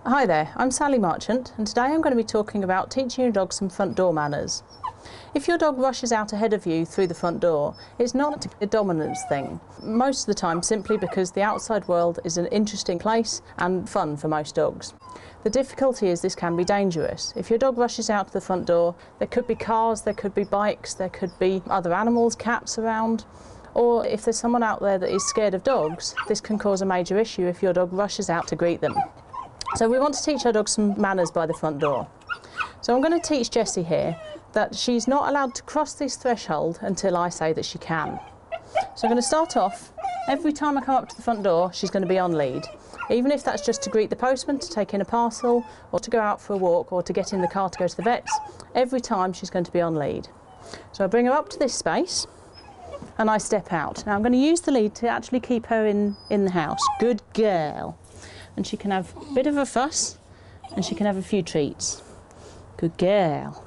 Hi there, I'm Sally Marchant, and today I'm going to be talking about teaching your dog some front door manners. If your dog rushes out ahead of you through the front door, it's not a dominance thing. Most of the time simply because the outside world is an interesting place and fun for most dogs. The difficulty is this can be dangerous. If your dog rushes out to the front door, there could be cars, there could be bikes, there could be other animals, cats around, or if there's someone out there that is scared of dogs, this can cause a major issue if your dog rushes out to greet them. So we want to teach our dog some manners by the front door. So I'm going to teach Jessie here that she's not allowed to cross this threshold until I say that she can. So I'm going to start off, every time I come up to the front door, she's going to be on lead. Even if that's just to greet the postman, to take in a parcel, or to go out for a walk, or to get in the car to go to the vets, every time she's going to be on lead. So I bring her up to this space, and I step out. Now I'm going to use the lead to actually keep her in the house. Good girl. And she can have a bit of a fuss, and she can have a few treats. Good girl.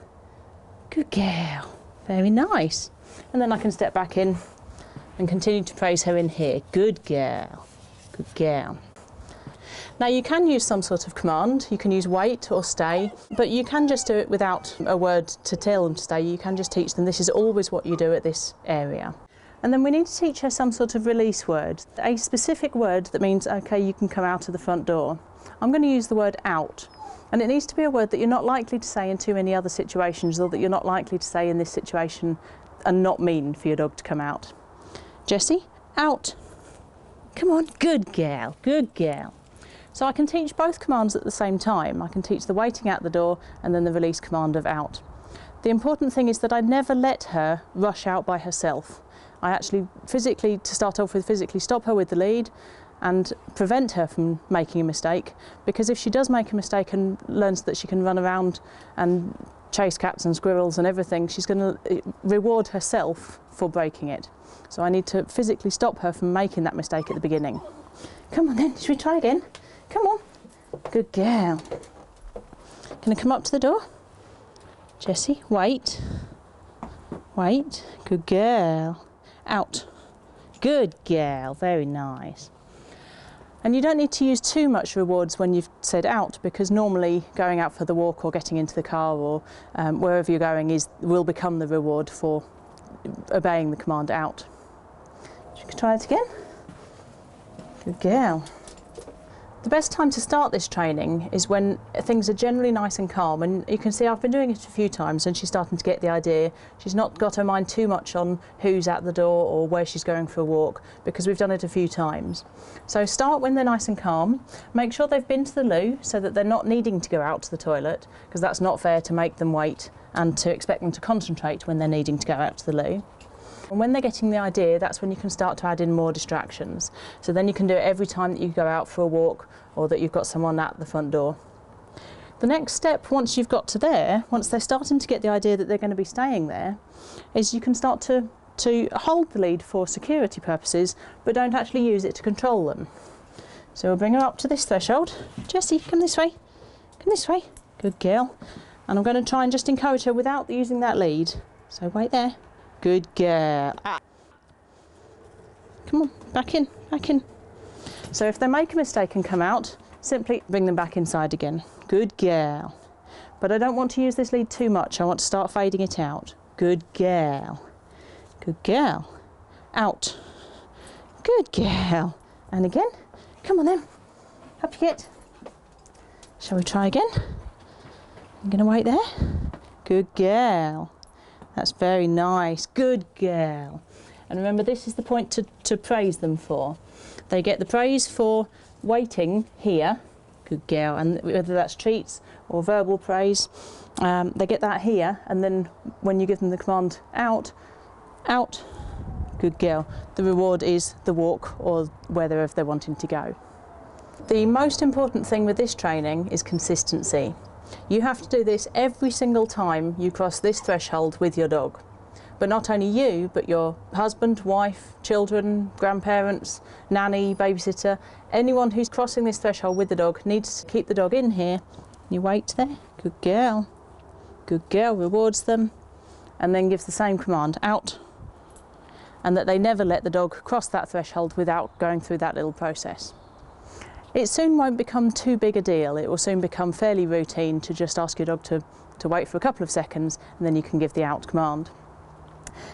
Good girl. Very nice. And then I can step back in and continue to praise her in here. Good girl. Good girl. Now you can use some sort of command. You can use wait or stay, but you can just do it without a word to tell them to stay. You can just teach them this is always what you do at this area. And then we need to teach her some sort of release word, a specific word that means, okay, you can come out of the front door. I'm going to use the word out, and it needs to be a word that you're not likely to say in too many other situations, or that you're not likely to say in this situation and not mean for your dog to come out. Jessie, out. Come on, good girl, good girl. So I can teach both commands at the same time. I can teach the waiting out the door and then the release command of out. The important thing is that I never let her rush out by herself. I actually physically stop her with the lead and prevent her from making a mistake, because if she does make a mistake and learns that she can run around and chase cats and squirrels and everything, she's going to reward herself for breaking it. So I need to physically stop her from making that mistake at the beginning. Come on then, should we try again? Come on. Good girl. Can I come up to the door? Jessie, wait. Wait. Good girl. Out. Good girl, very nice. And you don't need to use too much rewards when you've said out, because normally going out for the walk or getting into the car or wherever you're going will become the reward for obeying the command out. Should we try it again? Good girl. The best time to start this training is when things are generally nice and calm, and you can see I've been doing it a few times and she's starting to get the idea. She's not got her mind too much on who's at the door or where she's going for a walk, because we've done it a few times. So start when they're nice and calm. Make sure they've been to the loo so that they're not needing to go out to the toilet, because that's not fair to make them wait and to expect them to concentrate when they're needing to go out to the loo. And when they're getting the idea, that's when you can start to add in more distractions. So then you can do it every time that you go out for a walk or that you've got someone at the front door. The next step, once you've got to there, once they're starting to get the idea that they're going to be staying there, is you can start to hold the lead for security purposes, but don't actually use it to control them. So we'll bring her up to this threshold. Jessie, come this way. Come this way. Good girl. And I'm going to try and just encourage her without using that lead. So wait there. Good girl. Ah. Come on, back in, back in. So if they make a mistake and come out, simply bring them back inside again. Good girl. But I don't want to use this lead too much. I want to start fading it out. Good girl. Good girl. Out. Good girl. And again. Come on then. Up you get. Shall we try again? I'm going to wait there. Good girl. That's very nice. Good girl. And remember, this is the point to praise them for. They get the praise for waiting here. Good girl. And whether that's treats or verbal praise, they get that here. And then when you give them the command out, out, good girl, the reward is the walk or wherever they're wanting to go. The most important thing with this training is consistency. You have to do this every single time you cross this threshold with your dog. But not only you, but your husband, wife, children, grandparents, nanny, babysitter, anyone who's crossing this threshold with the dog needs to keep the dog in here. You wait there, good girl. Good girl, rewards them, and then gives the same command, out. And that they never let the dog cross that threshold without going through that little process. It soon won't become too big a deal. It will soon become fairly routine to just ask your dog to wait for a couple of seconds, and then you can give the out command.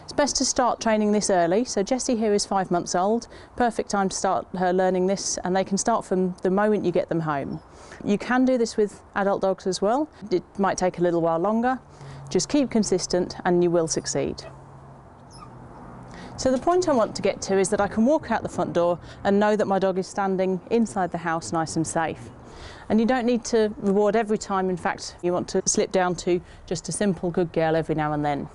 It's best to start training this early. So Jessie here is 5 months old. Perfect time to start her learning this, and they can start from the moment you get them home. You can do this with adult dogs as well. It might take a little while longer. Just keep consistent and you will succeed. So the point I want to get to is that I can walk out the front door and know that my dog is standing inside the house nice and safe. And you don't need to reward every time. In fact, you want to slip down to just a simple good girl every now and then.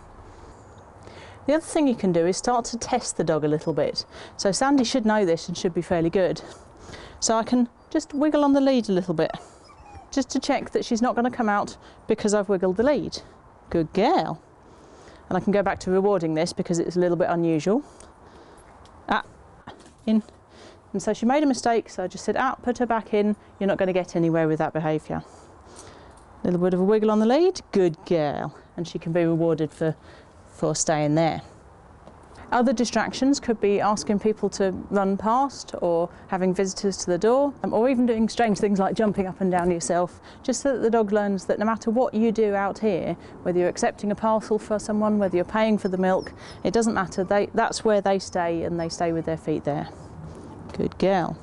The other thing you can do is start to test the dog a little bit. So Sandy should know this and should be fairly good. So I can just wiggle on the lead a little bit, just to check that she's not going to come out because I've wiggled the lead. Good girl. And I can go back to rewarding this because it's a little bit unusual. In. And so she made a mistake, so I just said, put her back in. You're not going to get anywhere with that behaviour. A little bit of a wiggle on the lead. Good girl. And she can be rewarded for staying there. Other distractions could be asking people to run past, or having visitors to the door, or even doing strange things like jumping up and down yourself, just so that the dog learns that no matter what you do out here, whether you're accepting a parcel for someone, whether you're paying for the milk, it doesn't matter. That's where they stay, and they stay with their feet there. Good girl.